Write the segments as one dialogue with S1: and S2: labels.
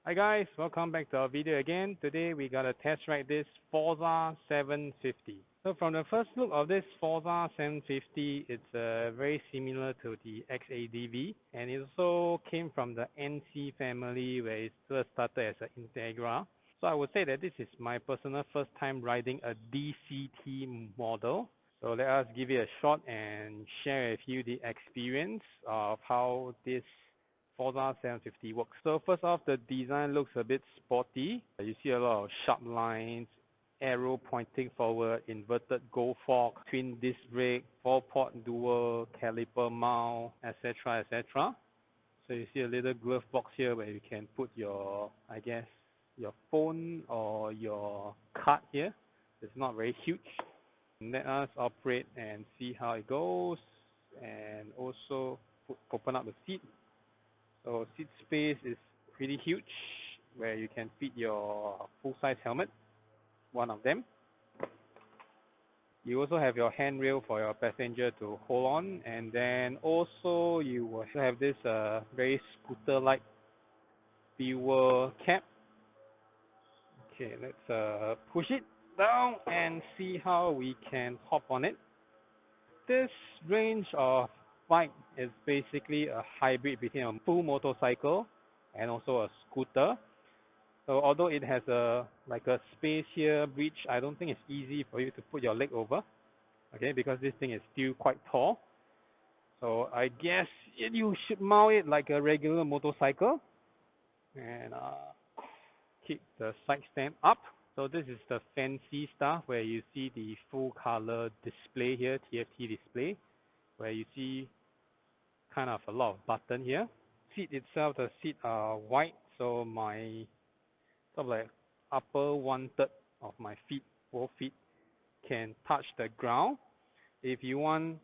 S1: Hi guys, welcome back to our video again. Today we gotta test ride this Forza 750. So from the first look of this Forza 750, it's very similar to the XADV, and it also came from the NC family where it first started as an Integra. So I would say that this is my personal first time riding a DCT model. So let us give it a shot and share with you the experience of how this Forza 750 works. So first off, the design looks a bit sporty. You see a lot of sharp lines, arrow pointing forward, inverted go fork, twin disc brake, 4-port dual caliper mount, etc. etc. So you see a little glove box here where you can put your, I guess, your phone or your card here. It's not very huge. Let us operate and see how it goes, and also open up the seat. So seat space is pretty huge, where you can fit your full-size helmet, one of them. You also have your handrail for your passenger to hold on, and then also you will have this very scooter-like fuel cap. Okay, let's push it down and see how we can hop on it. This range of bike is basically a hybrid between a full motorcycle and also a scooter. So although it has like a space here bridge, I don't think it's easy for you to put your leg over, okay, because this thing is still quite tall. So I guess you should mount it like a regular motorcycle and keep the side stand up. So this is the fancy stuff where you see the full color display here, TFT display, where you see kind of a lot of button here. Seat itself, the seat are white, so my sort of like upper 1/3 of my feet, both feet, can touch the ground. If you want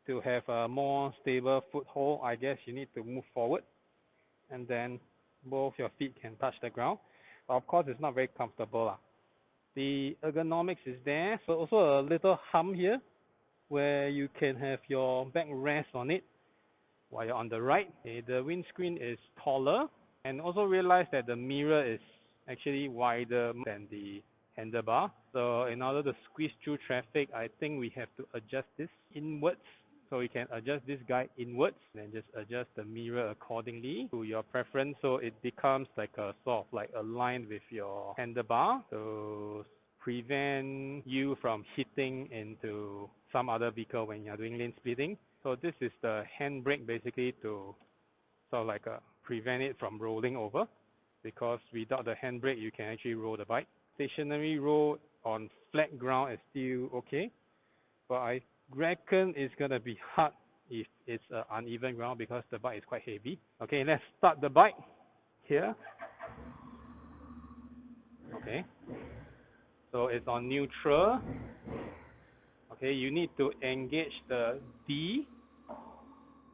S1: to have a more stable foothold, I guess you need to move forward, and then both your feet can touch the ground. But of course, it's not very comfortable. The ergonomics is there, so also a little hump here where you can have your backrest on it while you're on the right. The windscreen is taller, and also realize that the mirror is actually wider than the handlebar. So in order to squeeze through traffic, I think we have to adjust this inwards. So you can adjust this guy inwards and just adjust the mirror accordingly to your preference, so it becomes like a sort of like aligned with your handlebar to prevent you from hitting into some other vehicle when you're doing lane splitting. So this is the handbrake basically to sort of like prevent it from rolling over, because without the handbrake you can actually roll the bike. Stationary road on flat ground is still okay, but I reckon it's gonna be hard if it's uneven ground because the bike is quite heavy. Okay, let's start the bike here. Okay, so it's on neutral. Okay, you need to engage the D.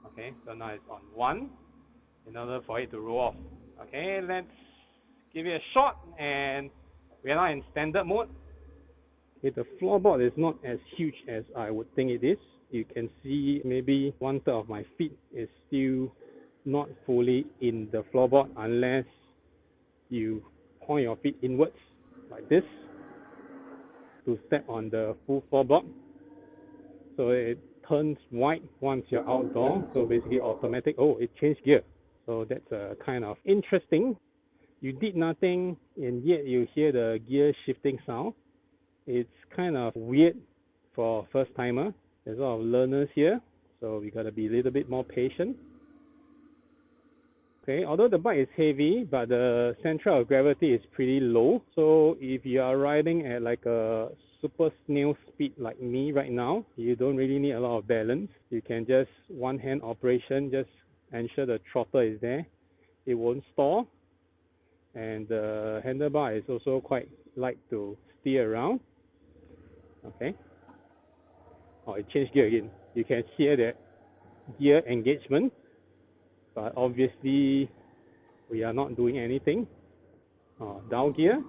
S1: Okay, so now it's on 1 in order for it to roll off. Okay, let's give it a shot, and we are now in standard mode. Okay, the floorboard is not as huge as I would think it is. You can see maybe 1/3 of my feet is still not fully in the floorboard unless you point your feet inwards like this to step on the full floorboard. So it turns white once you're outdoor, so basically automatic. Oh, it changed gear. So that's kind of interesting. You did nothing and yet you hear the gear shifting sound. It's kind of weird for first timer. There's a lot of learners here, so we gotta be a little bit more patient. Okay, although the bike is heavy, but the center of gravity is pretty low. So if you are riding at like a super snail speed like me right now, you don't really need a lot of balance. You can just one hand operation, just ensure the throttle is there. It won't stall. And the handlebar is also quite light to steer around. Okay. Oh, it changed gear again. You can hear that gear engagement, but obviously we are not doing anything. Down gear.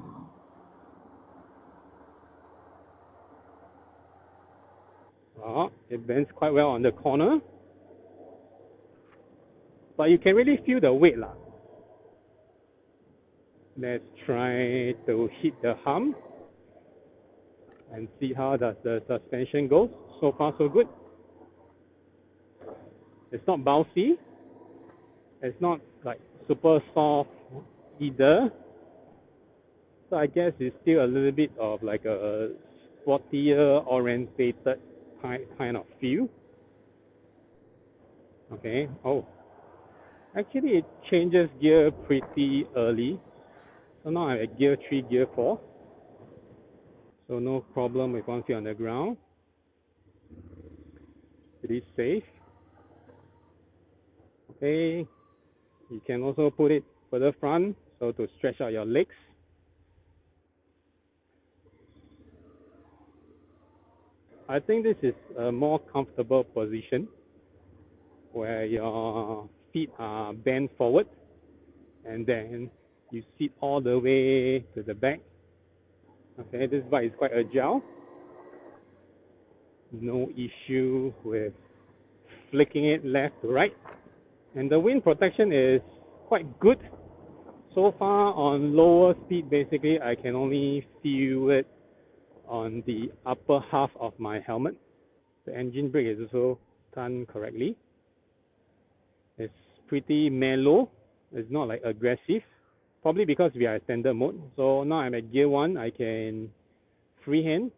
S1: It bends quite well on the corner, but you can really feel the weight. Let's try to hit the hump and see how does the suspension goes. So far so good. It's not bouncy. It's not like super soft either. So I guess it's still a little bit of like a sportier orientated kind of feel. Okay. Oh, actually it changes gear pretty early. So now I'm at gear 3, gear 4. So no problem with one feet on the ground. Pretty safe. Okay. You can also put it further front so to stretch out your legs. I think this is a more comfortable position where your feet are bent forward and then you sit all the way to the back. Okay, this bike is quite agile. No issue with flicking it left to right. And the wind protection is quite good. So far on lower speed, basically I can only feel it on the upper half of my helmet. The engine brake is also done correctly. It's pretty mellow. It's not like aggressive. Probably because we are at standard mode. So now I'm at gear 1. I can freehand.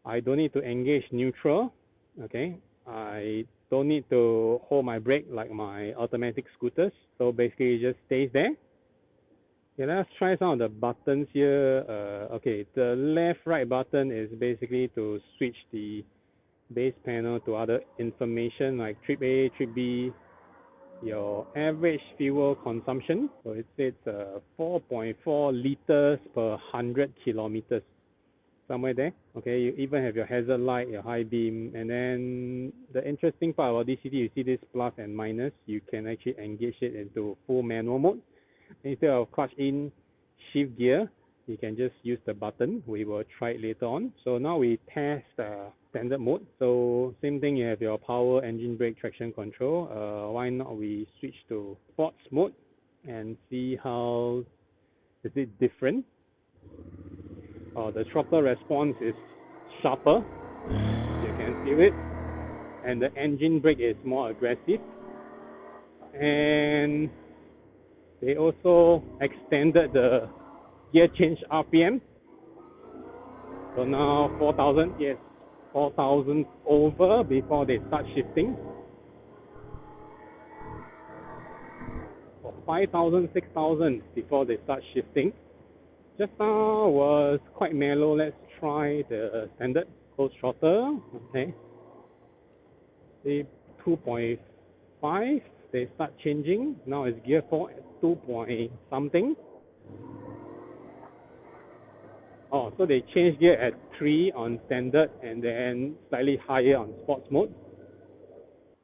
S1: I don't need to engage neutral. Okay. I don't need to hold my brake like my automatic scooters. So basically it just stays there. Okay, let's try some of the buttons here. Okay, the left right button is basically to switch the base panel to other information like trip A, trip B, your average fuel consumption. So it says 4.4 liters per 100 kilometers, somewhere there. Okay, you even have your hazard light, your high beam, and then the interesting part about DCT, you see this plus and minus. You can actually engage it into full manual mode. Instead of clutch in, shift gear, you can just use the button. We will try it later on. So now we test standard mode. So same thing, you have your power, engine brake, traction control. Why not we switch to sports mode and see how is it different. The throttle response is sharper. You can feel it. And the engine brake is more aggressive. And they also extended the gear change RPM. So now 4,000, yes, 4,000 over before they start shifting. 5,000, 6,000 before they start shifting. Just now was quite mellow. Let's try the standard closed throttle. Okay. The 2.5, they start changing. Now it's gear 4 at 2 point something. Oh, so they changed gear at 3 on standard and then slightly higher on sports mode.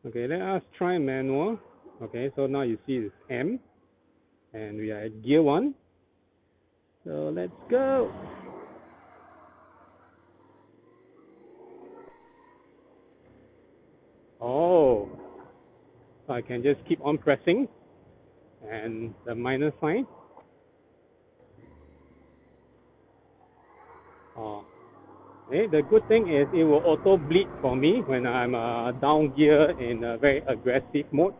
S1: Okay, let us try manual. Okay, so now you see it's M and we are at gear 1. So let's go. Oh, so I can just keep on pressing and the minus sign. Oh, okay, the good thing is it will auto bleed for me when I'm down gear in a very aggressive mode.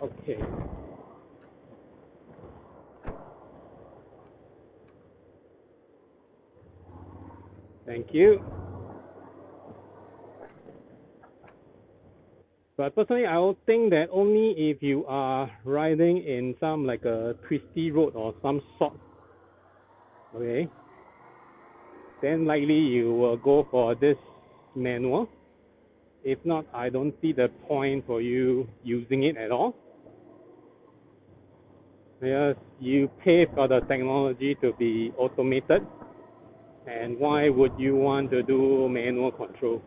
S1: Okay. Thank you. But personally, I would think that only if you are riding in some like a twisty road or some sort, okay, then likely you will go for this manual. If not, I don't see the point for you using it at all. Because you pay for the technology to be automated, and why would you want to do manual control?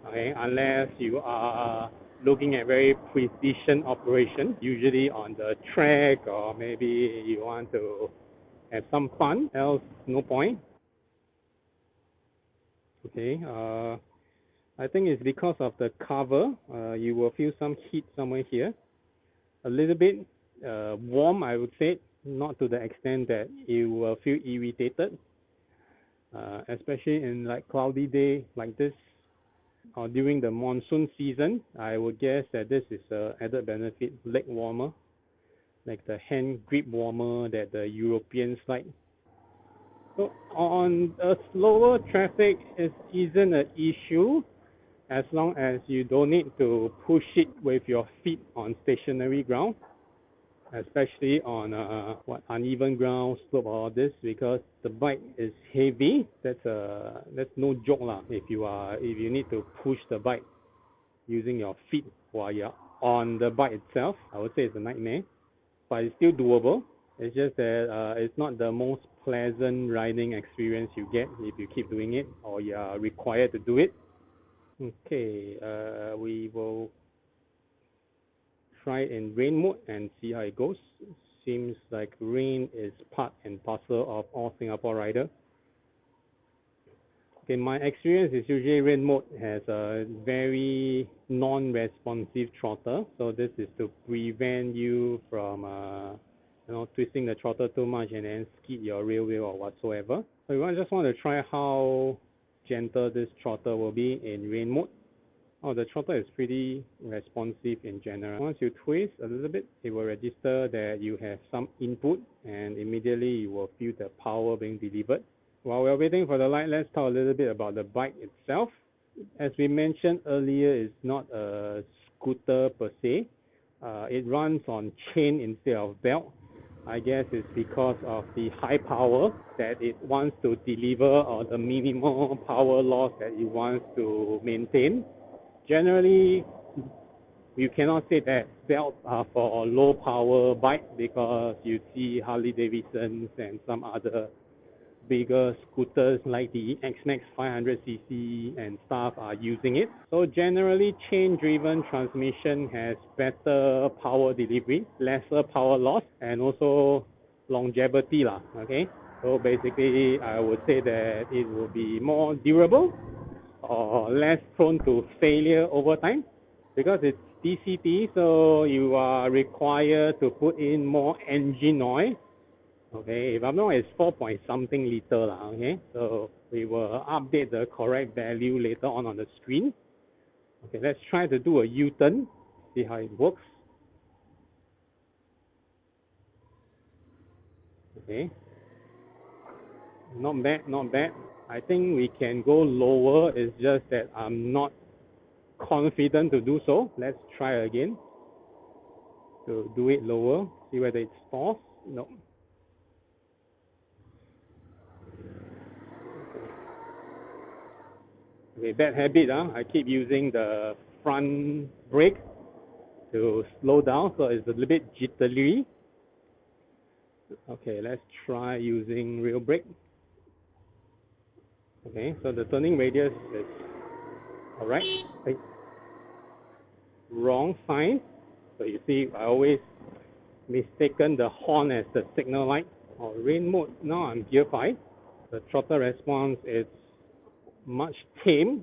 S1: Okay, unless you are looking at very precision operation, usually on the track, or maybe you want to have some fun, else no point. Okay, I think it's because of the cover. You will feel some heat somewhere here. A little bit warm, I would say, not to the extent that you will feel irritated, especially in like cloudy day like this or during the monsoon season. I would guess that this is a added benefit, leg warmer, like the hand grip warmer that the Europeans like. So on a slower traffic, it isn't an issue as long as you don't need to push it with your feet on stationary ground, especially on uneven ground, slope, all this, because the bike is heavy. That's no joke lah. If you need to push the bike using your feet while you're on the bike itself, I would say it's a nightmare, but it's still doable. It's just that it's not the most pleasant riding experience you get if you keep doing it or you are required to do it. Okay, we will try in rain mode and see how it goes. Seems like rain is part and parcel of all Singapore rider. Okay, my experience is usually rain mode has a very non-responsive throttle, so this is to prevent you from twisting the throttle too much and then skid your rear wheel or whatsoever. So I just want to try how gentle this throttle will be in rain mode. Oh, the throttle is pretty responsive in general. Once you twist a little bit, it will register that you have some input and immediately you will feel the power being delivered. While we're waiting for the light, let's talk a little bit about the bike itself. As we mentioned earlier, it's not a scooter per se. It runs on chain instead of belt. I guess it's because of the high power that it wants to deliver or the minimal power loss that it wants to maintain. Generally, you cannot say that belts are for low power bike because you see Harley Davidsons and some other bigger scooters like the X-Max 500cc and stuff are using it. So generally, chain-driven transmission has better power delivery, lesser power loss, and also longevity lah. Okay, so basically, I would say that it will be more durable or less prone to failure over time because it's DCT, so you are required to put in more engine oil. Okay, if I'm not wrong, it's 4 point something liter lah. Okay, so we will update the correct value later on the screen. Okay, let's try to do a U-turn, see how it works. Okay, not bad, not bad. I think we can go lower. It's just that I'm not confident to do so. Let's try again to do it lower, see whether it stalls. No. Okay, bad habit. I keep using the front brake to slow down, so it's a little bit jittery. Okay, let's try using rear brake. Okay, so the turning radius is alright. Wrong sign. So you see, I always mistaken the horn as the signal light. Or rain mode, now I'm gear 5. The throttle response is much tame,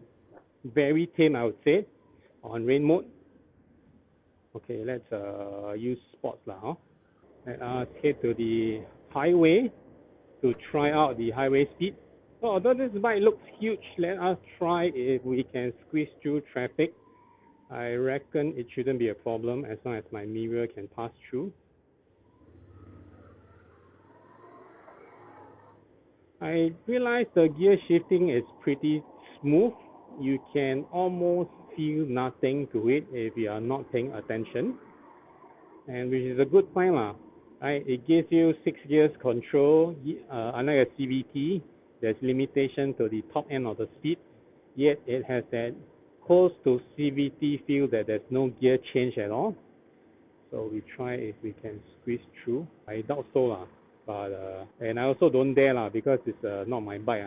S1: very tame I would say, on rain mode. Okay, let's use sports now. Let us head to the highway to try out the highway speed. So although this bike looks huge, let us try if we can squeeze through traffic. I reckon it shouldn't be a problem as long as my mirror can pass through. I realize the gear shifting is pretty smooth. You can almost feel nothing to it if you are not paying attention, and which is a good sign lah. Right? It gives you 6 gears control. Unlike a CVT, there's limitation to the top end of the speed. Yet it has that close to CVT feel that there's no gear change at all. So we try if we can squeeze through. I doubt so lah. But and I also don't dare lah because it's not my bike.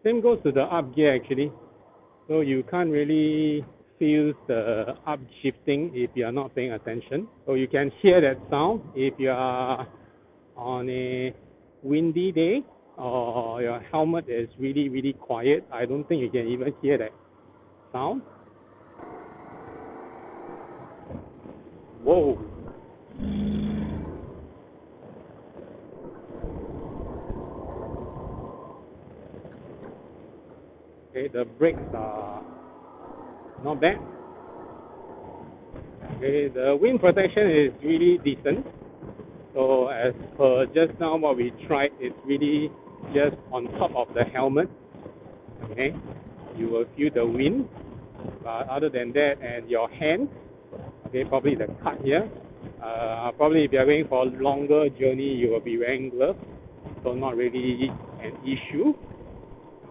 S1: Same goes to the up gear actually. So you can't really feel the up shifting if you are not paying attention. So you can hear that sound if you are on a windy day or your helmet is really quiet. I don't think you can even hear that sound. Whoa. Okay, the brakes are not bad. Okay, the wind protection is really decent. So as per just now what we tried, it's really just on top of the helmet. Okay, you will feel the wind. But other than that, and your hands, okay, probably the cut here. Probably if you're going for a longer journey, you will be wearing gloves, so not really an issue.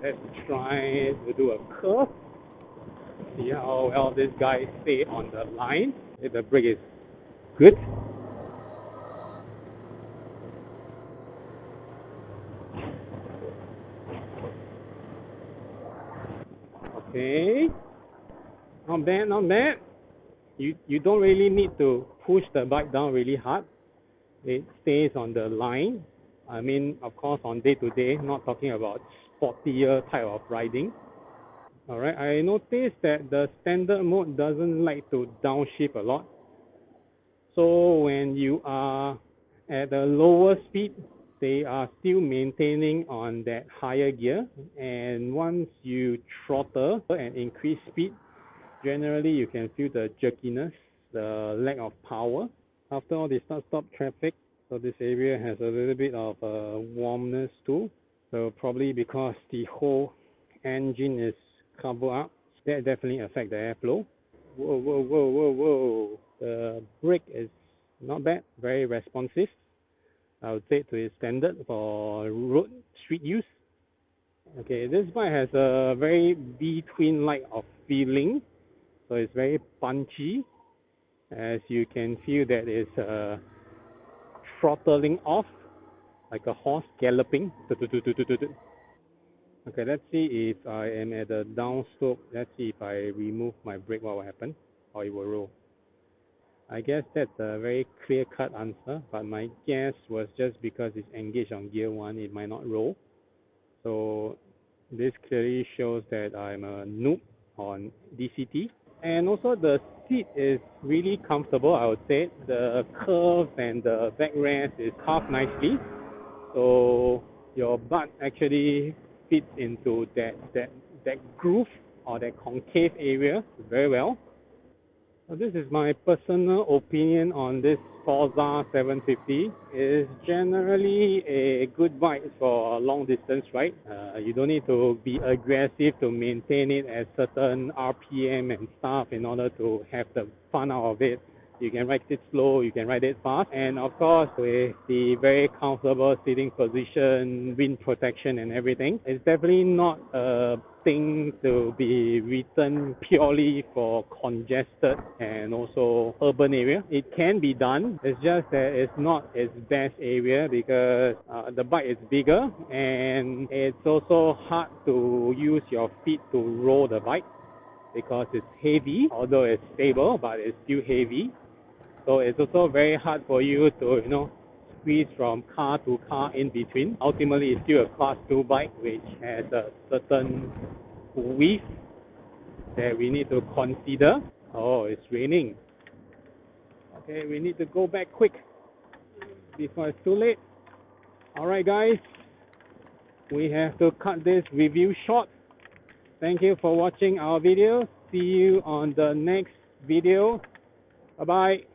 S1: Let's try to do a curve. See how well this guy stay on the line. If the brake is good. Okay, not bad, not bad. You don't really need to push the bike down really hard. It stays on the line. I mean, of course, on day to day, not talking about sportier type of riding. Alright, I noticed that the standard mode doesn't like to downshift a lot. So when you are at a lower speed, they are still maintaining on that higher gear. And once you throttle and increase speed, generally you can feel the jerkiness, the lack of power. After all, they stop traffic, so this area has a little bit of warmness too. So probably because the whole engine is covered up, that definitely affect the airflow. Whoa, whoa, whoa, whoa, whoa. The brake is not bad, very responsive. I would say to its standard for road street use. Okay, this bike has a very V-twin-like of feeling, so it's very punchy. As you can feel that it's throttling off like a horse galloping. Okay, let's see if I am at a downslope. Let's see if I remove my brake, what will happen, or it will roll. I guess that's a very clear-cut answer, but my guess was just because it's engaged on gear 1, it might not roll. So this clearly shows that I'm a noob on DCT. And also the seat is really comfortable, I would say. The curves and the backrest is carved nicely. So your butt actually fits into that groove or that concave area very well. So this is my personal opinion on this Forza 750. It is generally a good bike for a long distance ride. You don't need to be aggressive to maintain it at certain RPM and stuff in order to have the fun out of it. You can ride it slow, you can ride it fast, and of course with the very comfortable sitting position, wind protection and everything, it's definitely not a thing to be written purely for congested and also urban area. It can be done, it's just that it's not its best area because the bike is bigger and it's also hard to use your feet to roll the bike because it's heavy, although it's stable, but it's still heavy. So it's also very hard for you to, squeeze from car to car in between. Ultimately, it's still a class 2 bike which has a certain width that we need to consider. Oh, it's raining. Okay, we need to go back quick before it's too late. Alright guys, we have to cut this review short. Thank you for watching our video. See you on the next video. Bye bye.